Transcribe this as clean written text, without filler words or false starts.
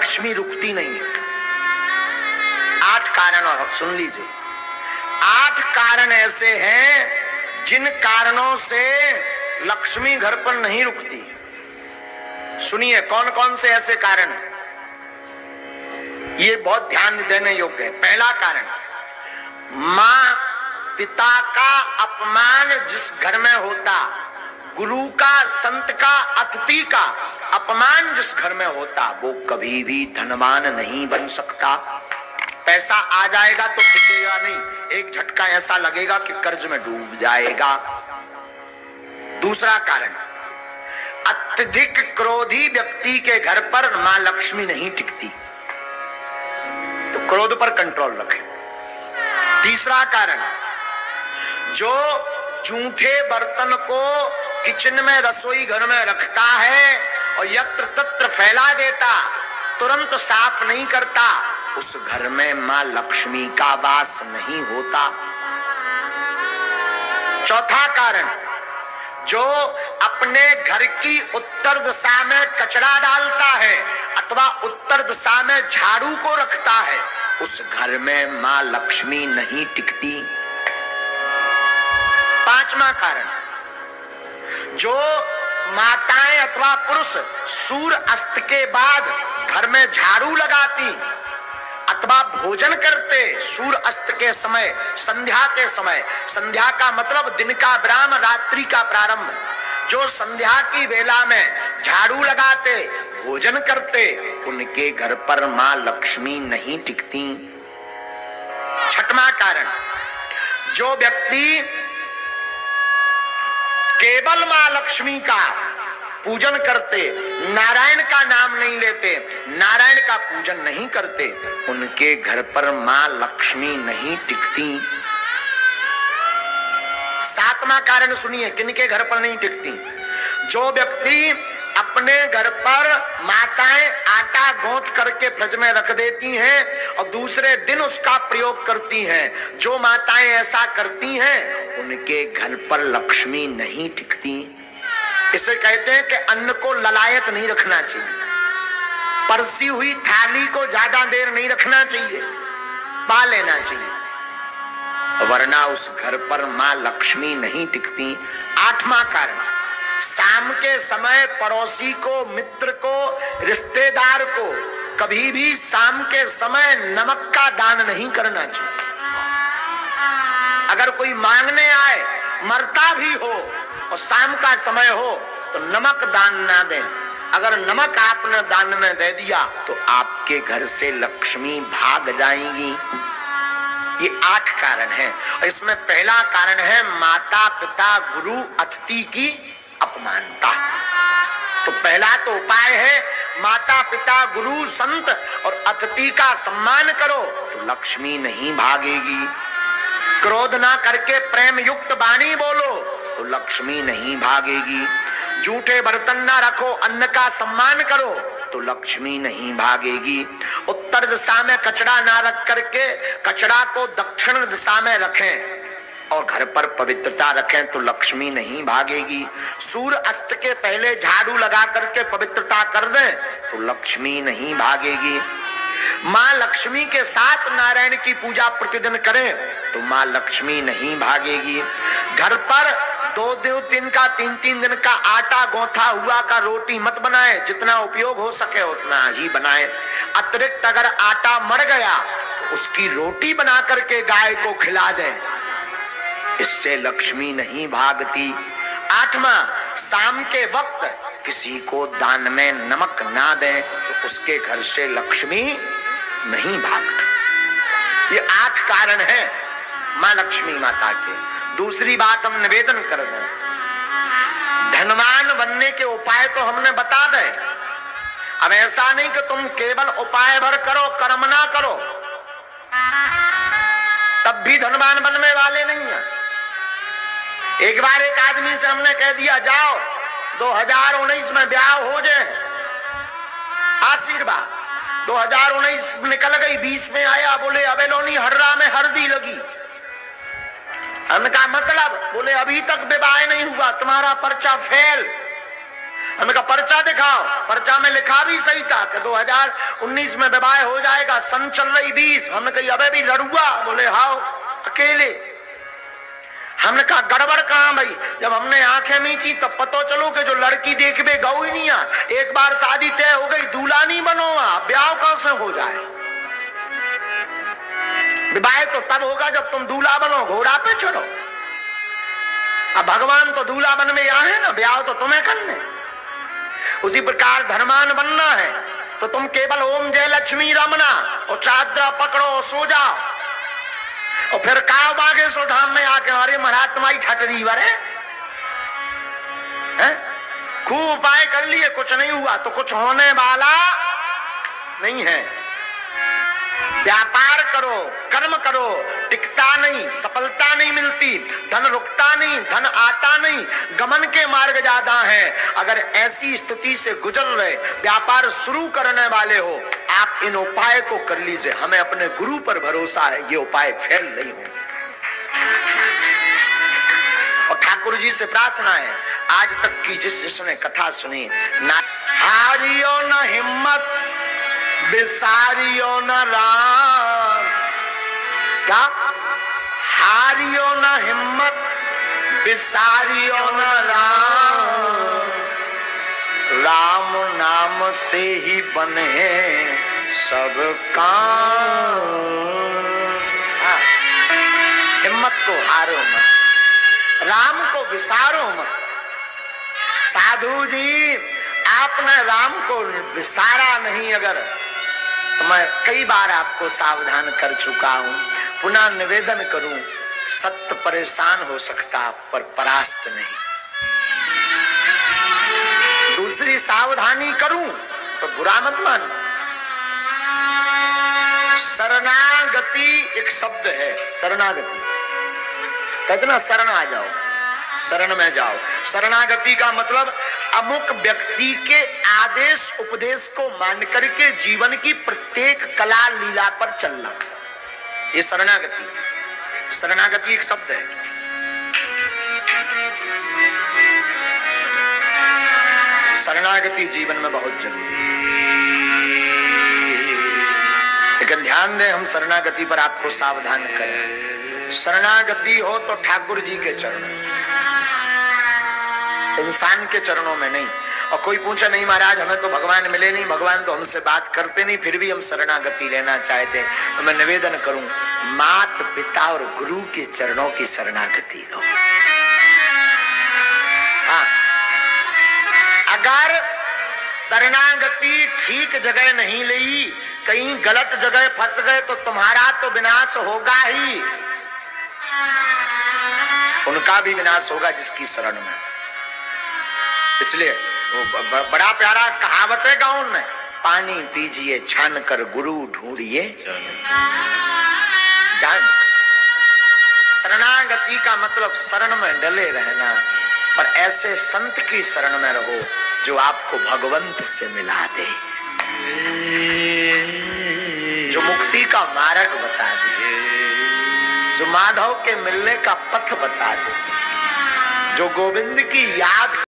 लक्ष्मी रुकती नहीं है। 8 कारण और सुन लीजिए। 8 कारण ऐसे हैं जिन कारणों से लक्ष्मी घर पर नहीं रुकती। सुनिए कौन कौन से ऐसे कारण हैं, ये बहुत ध्यान देने योग्य है। पहला कारण, मां पिता का अपमान जिस घर में होता, गुरु का, संत का, अतिथि का अपमान जिस घर में होता, वो कभी भी धनवान नहीं बन सकता। पैसा आ जाएगा तो टिकेगा नहीं, एक झटका ऐसा लगेगा कि कर्ज में डूब जाएगा। दूसरा कारण, अत्यधिक क्रोधी व्यक्ति के घर पर मां लक्ष्मी नहीं टिकती, तो क्रोध पर कंट्रोल रखें। तीसरा कारण, जो जूठे बर्तन को किचन में, रसोई घर में रखता है और यत्र तत्र फैला देता, तुरंत साफ नहीं करता, उस घर में मां लक्ष्मी का वास नहीं होता। चौथा कारण, जो अपने घर की उत्तर दिशा में कचरा डालता है अथवा उत्तर दिशा में झाड़ू को रखता है, उस घर में मां लक्ष्मी नहीं टिकती। पांचवा कारण, जो माताएं अथवा पुरुष सूर्य अस्त के बाद घर में झाड़ू लगाती अथवा भोजन करते सूर्य अस्त के समय, संध्या के समय, संध्या का मतलब दिन का विराम, रात्रि का प्रारंभ, जो संध्या की वेला में झाड़ू लगाते, भोजन करते, उनके घर पर मां लक्ष्मी नहीं टिकती। छठवां कारण, जो व्यक्ति केवल मां लक्ष्मी का पूजन करते, नारायण का नाम नहीं लेते, नारायण का पूजन नहीं करते, उनके घर पर मां लक्ष्मी नहीं टिकती। सातवां कारण सुनिए, किनके घर पर नहीं टिकती, जो व्यक्ति अपने घर पर माताएं आटा गूंथ करके फ्रिज में रख देती हैं और दूसरे दिन उसका प्रयोग करती हैं, जो माताएं ऐसा करती हैं उनके घर पर लक्ष्मी नहीं टिकती। इसे कहते हैं कि अन्न को ललायत नहीं रखना चाहिए, परसी हुई थाली को ज्यादा देर नहीं रखना चाहिए, पा लेना चाहिए, वरना उस घर पर मां लक्ष्मी नहीं टिकती। आठवां कारण, शाम के समय पड़ोसी को, मित्र को, रिश्तेदार को कभी भी शाम के समय नमक का दान नहीं करना चाहिए। अगर कोई मांगने आए, मरता भी हो और शाम का समय हो, तो नमक दान ना दें। अगर नमक आपने दान में दे दिया तो आपके घर से लक्ष्मी भाग जाएंगी। ये 8 कारण है और इसमें पहला कारण है माता पिता गुरु अतिथि की अपमानता। तो पहला तो उपाय है माता पिता गुरु संत और अतिथि का सम्मान करो तो लक्ष्मी नहीं भागेगी। क्रोध ना करके प्रेम युक्त वाणी बोलो तो लक्ष्मी नहीं भागेगी। झूठे बर्तन ना रखो, अन्न का सम्मान करो तो लक्ष्मी नहीं भागेगी। उत्तर दिशा में कचरा ना रख करके कचरा को दक्षिण दिशा में रखें और घर पर पवित्रता रखें तो लक्ष्मी नहीं भागेगी। सूर्य अस्त के पहले झाड़ू लगा करके पवित्रता कर दें तो लक्ष्मी नहीं भागेगी। मां लक्ष्मी के साथ नारायण की पूजा प्रतिदिन करें तो मां लक्ष्मी नहीं भागेगी। घर पर 2 दिन का 3 दिन का आटा गौथा हुआ का रोटी मत बनाए, जितना उपयोग हो सके उतना ही बनाए। अतिरिक्त अगर आटा मर गया तो उसकी रोटी बना करके गाय को खिला दें, इससे लक्ष्मी नहीं भागती। 8वां, शाम के वक्त किसी को दान में नमक ना दें तो उसके घर से लक्ष्मी नहीं भागती। ये 8 कारण है मां लक्ष्मी माता के। दूसरी बात हम निवेदन कर रहे हैं, धनवान बनने के उपाय तो हमने बता दे। अब ऐसा नहीं कि तुम केवल उपाय भर करो, कर्म ना करो, तब भी धनवान बनने वाले नहीं है। एक बार एक आदमी से हमने कह दिया जाओ 2019 में ब्याह हो जाए, आशीर्वाद। 2019 निकल गई, 20 में आया, बोले अबेलोनी हर्रा में हरदी लगी। हमने कहा मतलब, बोले अभी तक विवाह नहीं हुआ, तुम्हारा पर्चा फेल। हमने कहा पर्चा दिखाओ। पर्चा में लिखा भी सही था कि 2019 में विवाह हो जाएगा, सन चल रही 20। हमने कहा अबे भी लड़ुआ, बोले हाओ अकेले। हमने कहा गड़बड़ कहां भाई? जब हमने आंखें मीची तब पता चलो कि जो लड़की देखबे गौ ही नहीं आ। एक बार शादी तय हो गई, दूल्हा नहीं बनो, ब्याह कैसे हो जाए? विवाह तो तब होगा जब तुम दूल्हा बनो, घोड़ा पे चढ़ो। अब भगवान तो दूल्हा बन में यहाँ है ना, ब्याह तो तुम्हें करने। उसी प्रकार धर्मान बनना है तो तुम केवल ओम जय लक्ष्मी रमना और चादरा पकड़ो और सो जाओ। और फिर काव बागे सो धाम में आके हमारे महाराज तुम्हारी ठटरी बरे खूब उपाय कर लिए, कुछ नहीं हुआ तो कुछ होने वाला नहीं है। व्यापार करो, कर्म करो, टिकता नहीं, सफलता नहीं मिलती, धन रुकता नहीं, धन आता नहीं, गमन के मार्ग ज्यादा हैं। अगर ऐसी स्थिति से गुजर रहे, व्यापार शुरू करने वाले हो, आप इन उपाय को कर लीजिए। हमें अपने गुरु पर भरोसा है, ये उपाय फेल नहीं होंगे। और ठाकुर जी से प्रार्थना है, आज तक की जिसने कथा सुनी, ना हारियो न हिम्मत, बिसारियो न राम। क्या? हारियो न हिम्मत, बिसारियो न राम। राम नाम से ही बने सब काम। हिम्मत को हारो मत, राम को विसारो मत। साधु जी आपने राम को विसारा नहीं, अगर तो मैं कई बार आपको सावधान कर चुका हूं, पुनः निवेदन करूं, सत्य परेशान हो सकता पर परास्त नहीं। दूसरी सावधानी करूं तो बुरा मत मान। शरणागति एक शब्द है, शरणागति कहते ना, शरण आ जाओ, शरण में जाओ। शरणागति का मतलब अमुक व्यक्ति के आदेश उपदेश को मान करके जीवन की प्रत्येक कला लीला पर चलना, ये शरणागति। शरणागति एक शब्द है। शरणागति जीवन में बहुत जरूरी है, लेकिन ध्यान दें, हम शरणागति पर आपको सावधान करें। शरणागति हो तो ठाकुर जी के चरणों, इंसान के चरणों में नहीं। और कोई पूछे नहीं महाराज हमें तो भगवान मिले नहीं, भगवान तो हमसे बात करते नहीं, फिर भी हम शरणागति लेना चाहते हैं, तो मैं निवेदन करूं, माता पिता और गुरु के चरणों की शरणागति लो। हाँ, अगर शरणागति ठीक जगह नहीं ली, कहीं गलत जगह फंस गए तो तुम्हारा तो विनाश होगा ही, उनका भी विनाश होगा जिसकी शरण में। इसलिए वो बड़ा प्यारा कहावत है गाँव में, पानी पीजिए छान कर गुरु ढूंढिए जान। शरणागति का मतलब शरण में डले रहना, पर ऐसे संत की शरण में रहो जो आपको भगवंत से मिला दे, जो मुक्ति का मार्ग बता दे, जो माधव के मिलने का पथ बता दे, जो गोविंद की याद